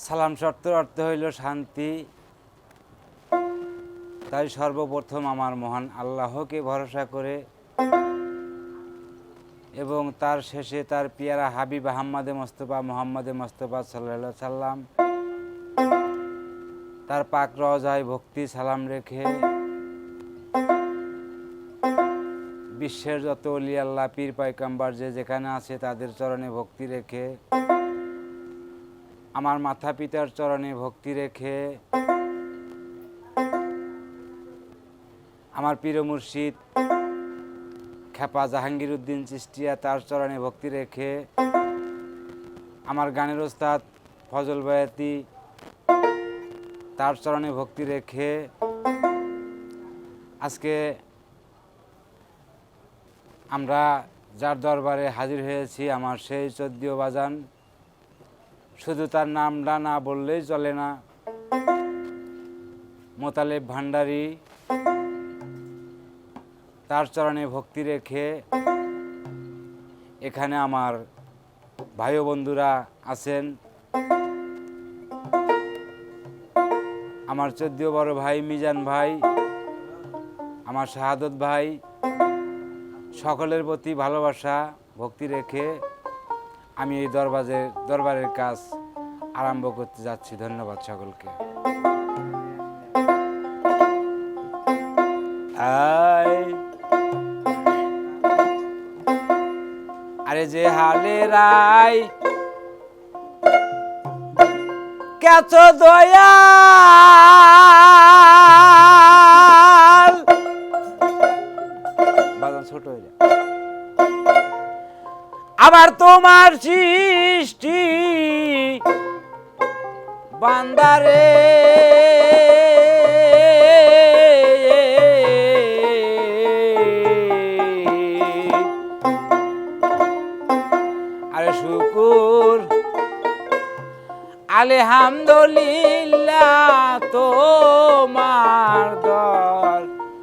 সালাম শর্তের অর্থ হইল শান্তি। তাই সর্বপ্রথম আমার মহান আল্লাহকে ভরসা করে এবং তার শেষে তার পিয়ারা হাবিব আহমদে মোস্তফা সাল্লাল্লাহু আলাইহি সাল্লাম তার পাক রওজায় ভক্তি সালাম রেখে বিশ্বের যত ওলি আল্লাহ পীর পয়গম্বর যে যেখানে আছে তাদের চরণে ভক্তি রেখে, আমার মাতা পিতার চরণে ভক্তি রেখে, আমার পীর মুর্শিদ খেপা জাহাঙ্গীর উদ্দিন চিশতিয়া তার চরণে ভক্তি রেখে, আমার গানের ওস্তাদ ফজল বয়াতি তার চরণে ভক্তি রেখে আজকে আমরা যার দরবারে হাজির হয়েছি, আমার সেই চোদ্দীয় বাজান, শুধু তার নামটা না বললেই চলে না, মোতালেব ভান্ডারী তার চরণে ভক্তি রেখে এখানে আমার ভাই ও বন্ধুরা আছেন। আমার চোদ্দীয় বড় ভাই মিজান ভাই, আমার শাহাদত ভাই, সকলের প্রতি ভালোবাসা ভক্তি রেখে আমি এই দরবারের কাজ আরম্ভ করতে যাচ্ছি। ধন্যবাদ সকলকে। আরে যে হালে রাই কেত দয়া বাজান ছোট হয়ে যায়, আবার তোমার সৃষ্টি বান্দারে আরে শুকুর আলহামদুলিল্লাহ তোমার দরবারে,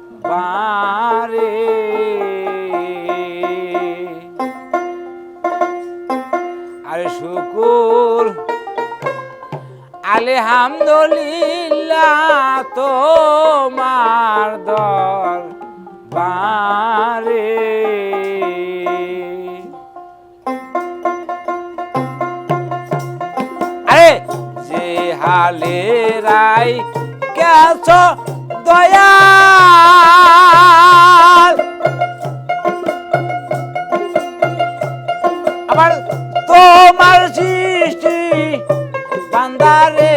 আরে শুকুর আলহামদুলিল্লাহ তোমার দরবারে। আরে যে হালে রাই কেছ দয়াল, আবার তোমার সৃষ্টি বান্দারে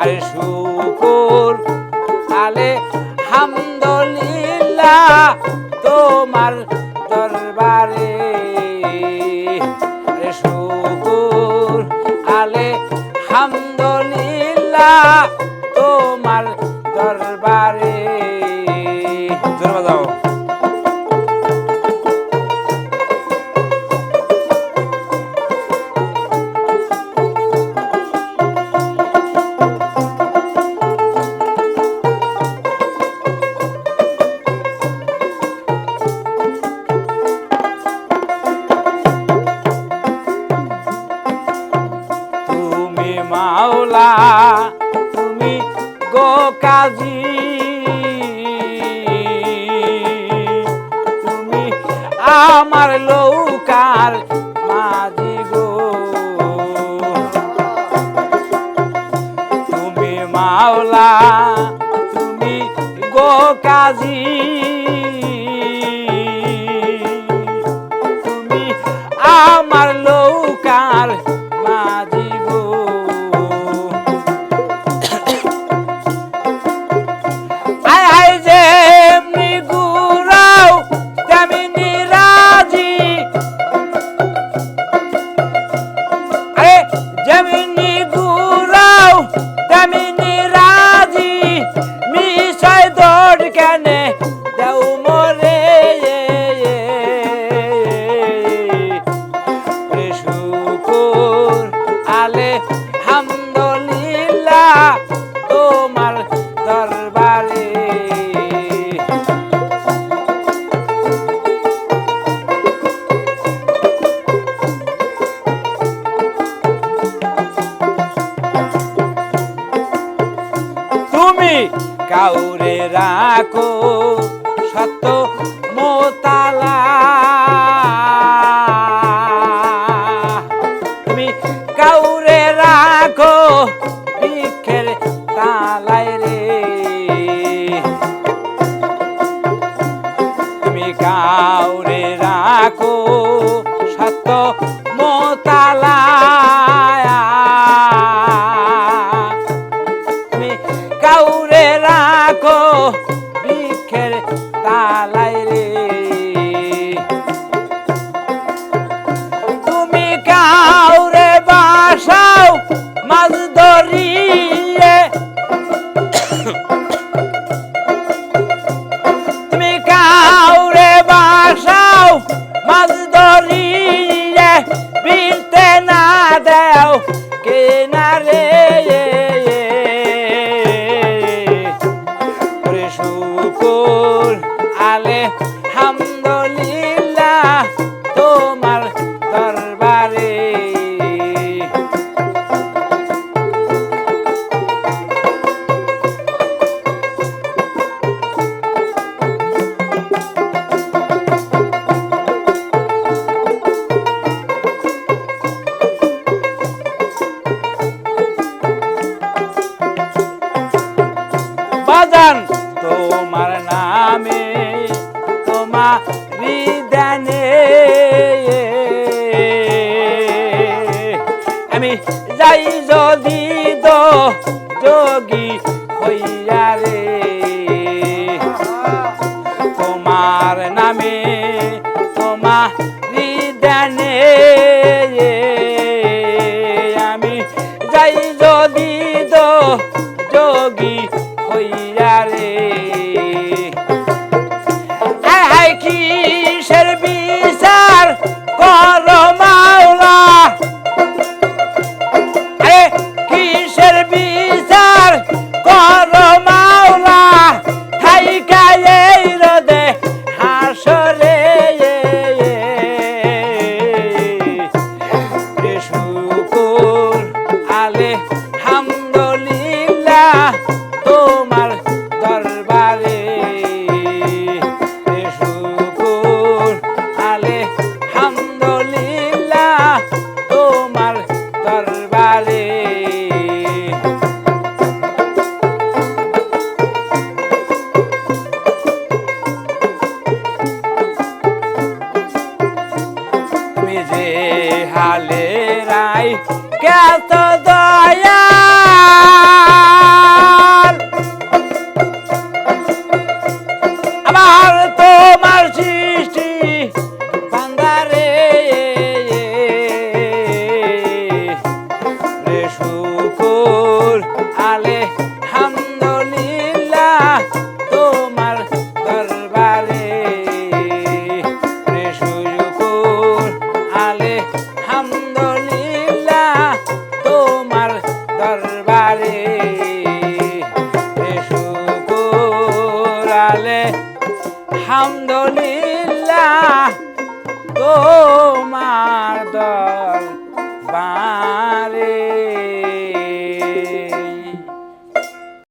আরে শুকুর আলহামদুলিল্লাহ তোমার দরবারে, আরে শুকুর আলহামদুলিল্লাহ তোমার দরবারে। জোরে বাজাও। মাওলা তুমি গো কাজী, তুমি আমার লৌকার মাঝি গো, তুমি মাওলা তুমি গো কাজী, তুমি আমার লৌকার মাঝি গো। যেমনি ঘুরাও তেমনি রাজি, মিশাই দৌড় কেনে দেও মরে, শুকুর রাখো সত্য মোতালা তুমি কাউরে রাখো বৃক্ষের তালায় রে তুমি কাউরে রাখো সত্য মোতালা তুমি কাউরে রাখো বৃক্ষের তালায় রে তুমি কাউরে বাসাও মাছ ধরিয়ে তুমি কাউরে বাসাও মাছ ধরিয়ে বিলতে না দেও কেনারে শুকুর আলে হামদুলিল্লাহ তোমার দরবারে বাজান তোমার নামে তোমার হৃদয়ে আমি যাই যদি দো যোগী হইয়া রে তোমার নামে তোমার হৃদয়ে আমি যাই যদি দো যোগী হইয়া রে কিসের বিচার কর মাওলা কিসের বিচার কর মাওলা ঠাইকা এই রোদে হাসরে শুকুর আলে হামদুলিল্লাহ তোমার দরবারে শুকুর আলে হামদুলিল্লাহ তোমার দরবারে তুমি যে হালে রাই কত দয়া আমার তোমার সৃষ্টি বান্দারে রে শুকুর আলে হামদুলিল্লাহ তোমার দরবারে রে শুকুর আলে হামদুলিল্লাহ তোমার দরবারে রে শুকুর আলে হামদুলিল্লাহ তো